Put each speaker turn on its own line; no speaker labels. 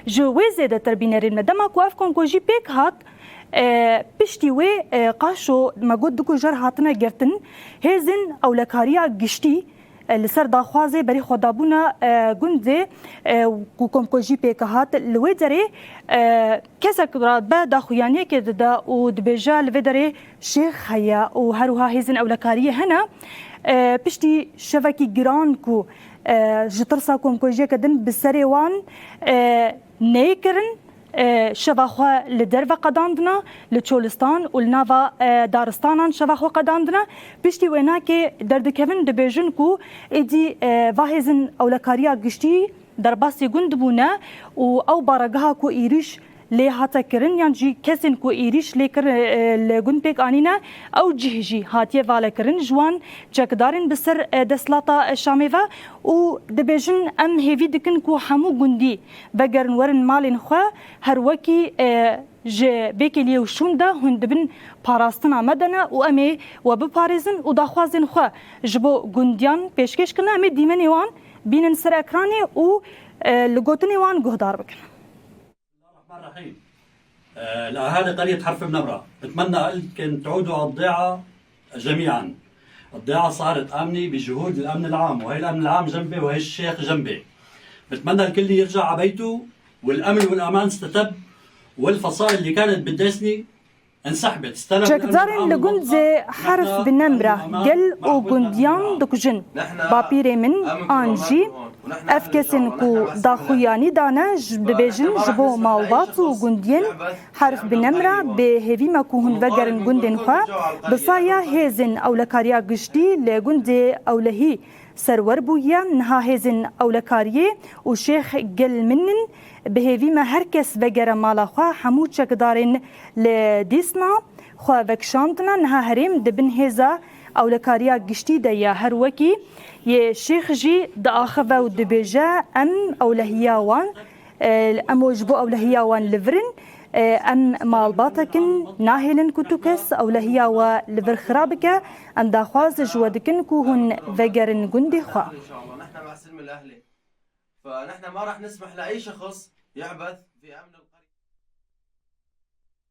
جوازه د تربینرین مدام کو اف کنگوجی پیک هات پشتی و قاشو مگود دکو جر هاتنا گرتن هزن اولکاریا گشتی لسر داخوازه بری خدابونا گنده کو کنگوجی پیک هات لوی دره کسا کدرات با داخویانیه که دا و دبیجا لوی دره شیخ هیا و هروها هزن اولکاریه هنا پشتی شوکی گران کو جترسا کنگوجی کدن بسری وان نیکرن شباخوا لدروا قداندنا لچولستان ولناوا دارستانان شباخوا قداندنا بشتي وینا کې دردکوین دبیجن کو ادی واهزن اولکاریا گشتي درباسی گند بونه او بارگاه کو ایریش لی هاتا کرن یان جی کسین کو ایریش لی کر لگون پیک آنینا او جهجی هاتیه والا کرن جوان چکدارن بسر دسلاتا شامیوا و دبیجن ام هیوی دکن کو همو گندی بگرن ورن مالین خوا هر وکی ج بیکلی و شوندا هندبن پاراستن آمدنا و امی و بپارزن و داخوازن خوا جبو گندیان پیشکش کنه امی دیمنی وان بینن سر اکرانی و لگوتنی وان گهدار بکن.
الرحيم لأهالي قرية حرف بنمرة بتمنى أن تعودوا على الضيعة جميعا. الضيعة صارت آمنة بجهود الأمن العام وهي الأمن العام جنبي وهي الشيخ جنبي. بتمنى الكل يرجع على بيته والأمن والأمان استتب والفصائل اللي كانت بتدسني انسحبت استلم
جكدارن لگند حرف بنمرة جل و گندیان دکجن باپیر من آنجی افکسن کو داخویانی دانه ببیجن جبو مالبات و گندین حرف بنمرة به هیوی مکوهن وگرن گندن خواه بسایا هیزن اولکاریا گشتی لگند اولهی سرور بویا نها هیزن اولکاریه و شیخ گل منن بهوی ما هر کس وگره مالا خواه همو چکدارن لدیسنا خواه وکشاندنا نها هریم دبن هزا اولکاریا گشتی ده یا هر وکی یه شیخ جی ده آخوه و دبیجه ام اولهیاوان ام وجبو اولهیاوان لورن ام مالباتکن ناهلن کتوکس اولهیا و لور خرابکه ام داخواز جودکن کو هن وگرن گندی خواه
ان شاء الله نحن مع السلم الاهلي فنحن ما راح نسمح لاي شخص يعبث في امن